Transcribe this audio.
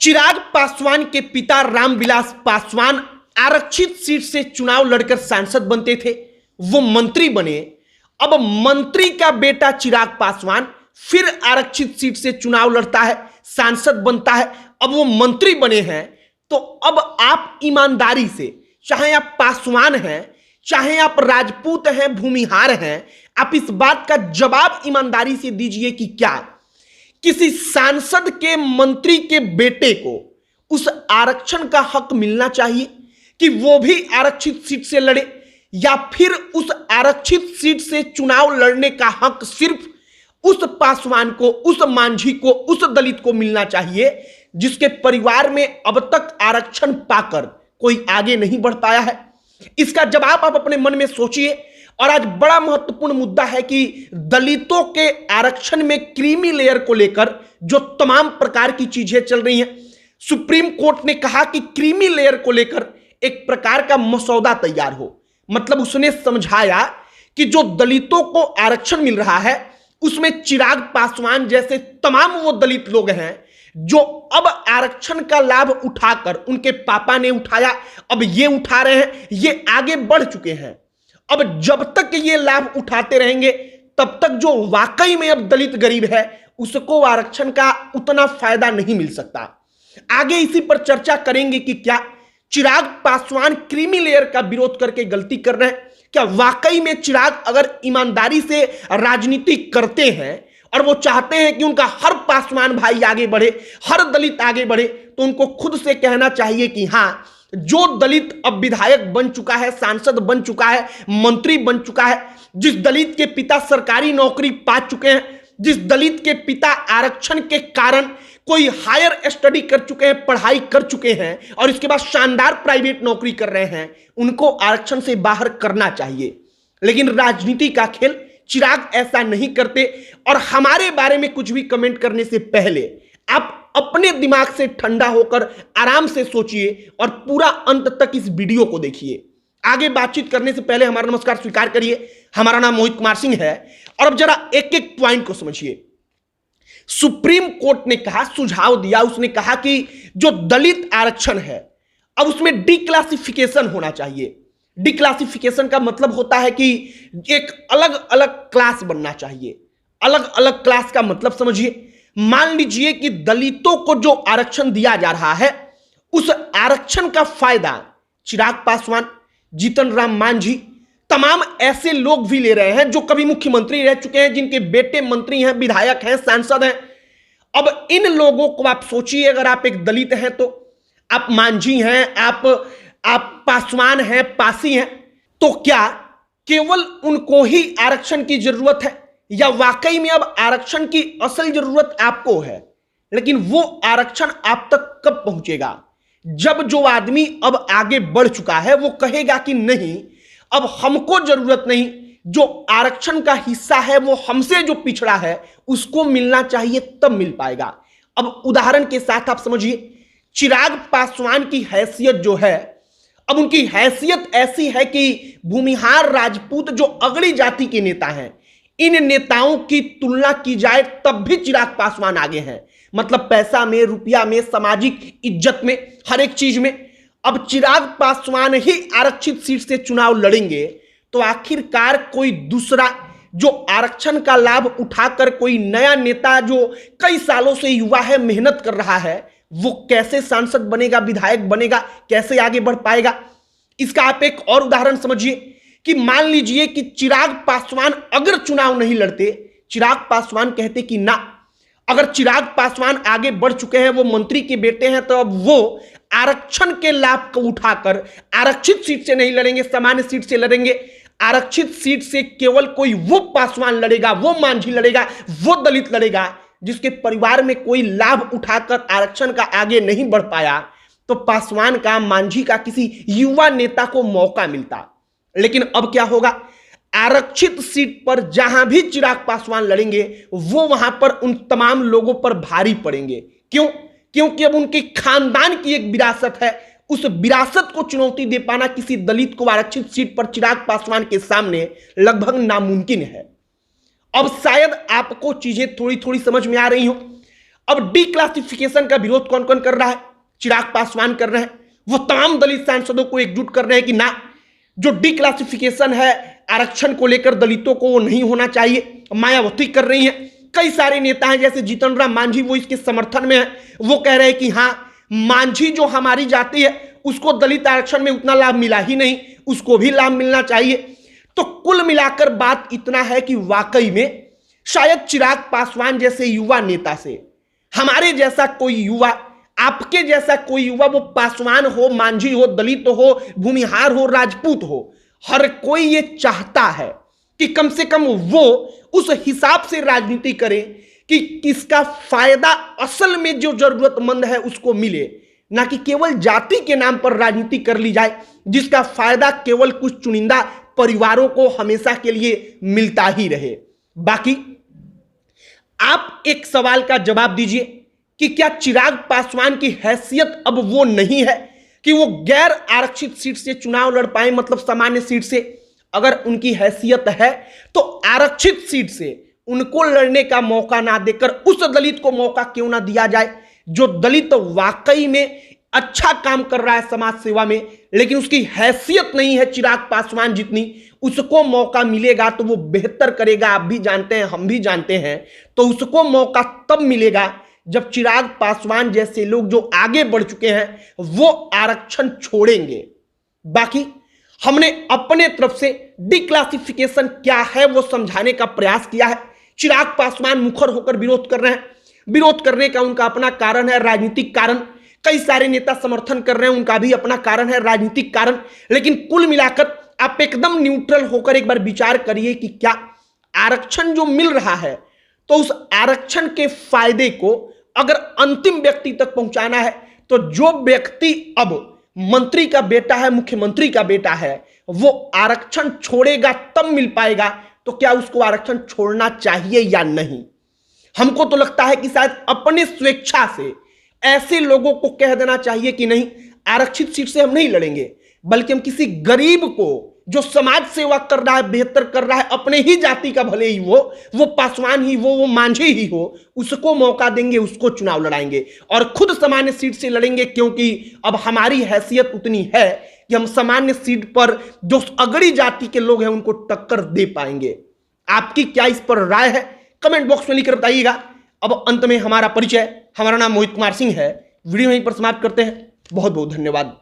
चिराग पासवान के पिता रामविलास पासवान आरक्षित सीट से चुनाव लड़कर सांसद बनते थे, वो मंत्री बने। अब मंत्री का बेटा चिराग पासवान फिर आरक्षित सीट से चुनाव लड़ता है, सांसद बनता है, अब वो मंत्री बने हैं। तो अब आप ईमानदारी से, चाहे आप पासवान हैं, चाहे आप राजपूत हैं, भूमिहार हैं, आप इस बात का जवाब ईमानदारी से दीजिए कि क्या किसी सांसद के, मंत्री के बेटे को उस आरक्षण का हक मिलना चाहिए कि वो भी आरक्षित सीट से लड़े, या फिर उस आरक्षित सीट से चुनाव लड़ने का हक सिर्फ उस पासवान को, उस मांझी को, उस दलित को मिलना चाहिए जिसके परिवार में अब तक आरक्षण पाकर कोई आगे नहीं बढ़ पाया है? इसका जवाब आप अपने मन में सोचिए। और आज बड़ा महत्वपूर्ण मुद्दा है कि दलितों के आरक्षण में क्रीमी लेयर को लेकर जो तमाम प्रकार की चीजें चल रही हैं, सुप्रीम कोर्ट ने कहा कि क्रीमी लेयर को लेकर एक प्रकार का मसौदा तैयार हो। मतलब उसने समझाया कि जो दलितों को आरक्षण मिल रहा है उसमें चिराग पासवान जैसे तमाम वो दलित लोग हैं जो अब आरक्षण का लाभ उठाकर, उनके पापा ने उठाया, अब ये उठा रहे हैं, ये आगे बढ़ चुके हैं। अब जब तक ये लाभ उठाते रहेंगे तब तक जो वाकई में अब दलित गरीब है उसको आरक्षण का उतना फायदा नहीं मिल सकता। आगे इसी पर चर्चा करेंगे कि क्या चिराग पासवान क्रीमी लेयर का विरोध करके गलती कर रहे हैं? क्या वाकई में चिराग अगर ईमानदारी से राजनीति करते हैं और वो चाहते हैं कि उनका हर पासवान भाई आगे बढ़े, हर दलित आगे बढ़े, तो उनको खुद से कहना चाहिए कि हां, जो दलित अब विधायक बन चुका है, सांसद बन चुका है, मंत्री बन चुका है, जिस दलित के पिता सरकारी नौकरी पा चुके हैं, जिस दलित के पिता आरक्षण के कारण कोई हायर स्टडी कर चुके हैं, पढ़ाई कर चुके हैं और इसके बाद शानदार प्राइवेट नौकरी कर रहे हैं, उनको आरक्षण से बाहर करना चाहिए। लेकिन राजनीति का खेल चिराग ऐसा नहीं करते। और हमारे बारे में कुछ भी कमेंट करने से पहले आप अपने दिमाग से ठंडा होकर आराम से सोचिए और पूरा अंत तक इस वीडियो को देखिए। आगे बातचीत करने से पहले हमारा नमस्कार स्वीकार करिए। हमारा नाम मोहित कुमार सिंह है और अब जरा एक एक पॉइंट को समझिए। सुप्रीम कोर्ट ने कहा, सुझाव दिया, उसने कहा कि जो दलित आरक्षण है अब उसमें डिक्लासिफिकेशन होना चाहिए। डिक्लासिफिकेशन का मतलब होता है कि एक अलग अलग क्लास बनना चाहिए। अलग अलग क्लास का मतलब समझिए। मान लीजिए कि दलितों को जो आरक्षण दिया जा रहा है उस आरक्षण का फायदा चिराग पासवान, जीतन राम मांझी, तमाम ऐसे लोग भी ले रहे हैं जो कभी मुख्यमंत्री रह चुके हैं, जिनके बेटे मंत्री हैं, विधायक हैं, सांसद हैं। अब इन लोगों को आप सोचिए, अगर आप एक दलित हैं, तो आप मांझी हैं, आप पासवान हैं, पासी हैं, तो क्या केवल उनको ही आरक्षण की जरूरत है या वाकई में अब आरक्षण की असल जरूरत आपको है? लेकिन वो आरक्षण आप तक कब पहुंचेगा? जब जो आदमी अब आगे बढ़ चुका है वो कहेगा कि नहीं, अब हमको जरूरत नहीं, जो आरक्षण का हिस्सा है वो हमसे जो पिछड़ा है उसको मिलना चाहिए, तब मिल पाएगा। अब उदाहरण के साथ आप समझिए, चिराग पासवान की हैसियत जो है, अब उनकी हैसियत ऐसी है कि भूमिहार राजपूत जो अगड़ी जाति के नेता हैं, इन नेताओं की तुलना की जाए तब भी चिराग पासवान आगे हैं। मतलब पैसा में, रुपया में, सामाजिक इज्जत में, हर एक चीज में। अब चिराग पासवान ही आरक्षित सीट से चुनाव लड़ेंगे तो आखिरकार कोई दूसरा जो आरक्षण का लाभ उठाकर कोई नया नेता जो कई सालों से युवा है, मेहनत कर रहा है, वो कैसे सांसद बनेगा, विधायक बनेगा, कैसे आगे बढ़ पाएगा? इसका आप एक और उदाहरण समझिए कि मान लीजिए कि चिराग पासवान अगर चुनाव नहीं लड़ते, चिराग पासवान कहते कि ना, अगर चिराग पासवान आगे बढ़ चुके हैं, वो मंत्री के बेटे हैं, तो अब वो आरक्षण के लाभ को उठाकर आरक्षित सीट से नहीं लड़ेंगे, सामान्य सीट से लड़ेंगे। आरक्षित सीट से केवल कोई वो पासवान लड़ेगा, वो मांझी लड़ेगा, वो दलित लड़ेगा जिसके परिवार में कोई लाभ उठाकर आरक्षण का आगे नहीं बढ़ पाया, तो पासवान का, मांझी का किसी युवा नेता को मौका मिलता। लेकिन अब क्या होगा? आरक्षित सीट पर जहां भी चिराग पासवान लड़ेंगे वो वहां पर उन तमाम लोगों पर भारी पड़ेंगे। क्यों? क्योंकि अब उनके खानदान की एक विरासत है, उस विरासत को चुनौती दे पाना किसी दलित को आरक्षित सीट पर चिराग पासवान के सामने लगभग नामुमकिन है। अब शायद आपको चीजें थोड़ी थोड़ी समझ में आ रही हो। अब डी क्लासिफिकेशन का विरोध कौन कौन कर रहा है? चिराग पासवान कर रहे हैं। वो तमाम दलित सांसदों को एकजुट कर रहे हैं कि ना, जो डी क्लासिफिकेशन है आरक्षण को लेकर दलितों को वो नहीं होना चाहिए। मायावती कर रही हैं। कई सारे नेता हैं जैसे जीतन राम मांझी, वो इसके समर्थन में है। वो कह रहे हैं कि हाँ, मांझी जो हमारी जाति है उसको दलित आरक्षण में उतना लाभ मिला ही नहीं, उसको भी लाभ मिलना चाहिए। तो कुल मिलाकर बात इतना है कि वाकई में शायद चिराग पासवान जैसे युवा नेता से हमारे जैसा कोई युवा, आपके जैसा कोई युवा, वो पासवान हो, मांझी हो, दलित हो, भूमिहार हो, राजपूत हो, हर कोई ये चाहता है कि कम से कम वो उस हिसाब से राजनीति करे कि किसका फायदा असल में जो जरूरतमंद है उसको मिले, ना कि केवल जाति के नाम पर राजनीति कर ली जाए जिसका फायदा केवल कुछ चुनिंदा परिवारों को हमेशा के लिए मिलता ही रहे। बाकी आप एक सवाल का जवाब दीजिए कि क्या चिराग पासवान की हैसियत अब वो नहीं है कि वो गैर आरक्षित सीट से चुनाव लड़ पाए, मतलब सामान्य सीट से? अगर उनकी हैसियत है तो आरक्षित सीट से उनको लड़ने का मौका ना देकर उस दलित को मौका क्यों ना दिया जाए जो दलित वाकई में अच्छा काम कर रहा है समाज सेवा में, लेकिन उसकी हैसियत नहीं है चिराग पासवान जितनी। उसको मौका मिलेगा तो वो बेहतर करेगा, आप भी जानते हैं, हम भी जानते हैं। तो उसको मौका तब मिलेगा जब चिराग पासवान जैसे लोग जो आगे बढ़ चुके हैं वो आरक्षण छोड़ेंगे। बाकी हमने अपने तरफ से डिक्लासिफिकेशन क्या है वो समझाने का प्रयास किया है। चिराग पासवान मुखर होकर विरोध कर रहे हैं। विरोध करने का उनका अपना कारण है, राजनीतिक कारण। कई सारे नेता समर्थन कर रहे हैं, उनका भी अपना कारण है, राजनीतिक कारण। लेकिन कुल मिलाकर आप एकदम न्यूट्रल होकर एक बार विचार करिए कि क्या आरक्षण जो मिल रहा है तो उस आरक्षण के फायदे को अगर अंतिम व्यक्ति तक पहुंचाना है तो जो व्यक्ति अब मंत्री का बेटा है, मुख्यमंत्री का बेटा है, वो आरक्षण छोड़ेगा तब मिल पाएगा। तो क्या उसको आरक्षण छोड़ना चाहिए या नहीं? हमको तो लगता है कि शायद अपने स्वेच्छा से ऐसे लोगों को कह देना चाहिए कि नहीं, आरक्षित सीट से हम नहीं लड़ेंगे, बल्कि हम किसी गरीब को जो समाज सेवा कर रहा है, बेहतर कर रहा है, अपने ही जाति का भले ही वो पासवान ही वो मांझी ही हो, उसको मौका देंगे, उसको चुनाव लड़ाएंगे और खुद सामान्य सीट से लड़ेंगे। क्योंकि अब हमारी हैसियत उतनी है कि हम सामान्य सीट पर जो अगड़ी जाति के लोग हैं उनको टक्कर दे पाएंगे। आपकी क्या इस पर राय है? कमेंट बॉक्स में लिखकर बताइएगा। अब अंत में हमारा परिचय, हमारा नाम मोहित कुमार सिंह है। वीडियो यहीं पर समाप्त करते हैं। बहुत बहुत धन्यवाद।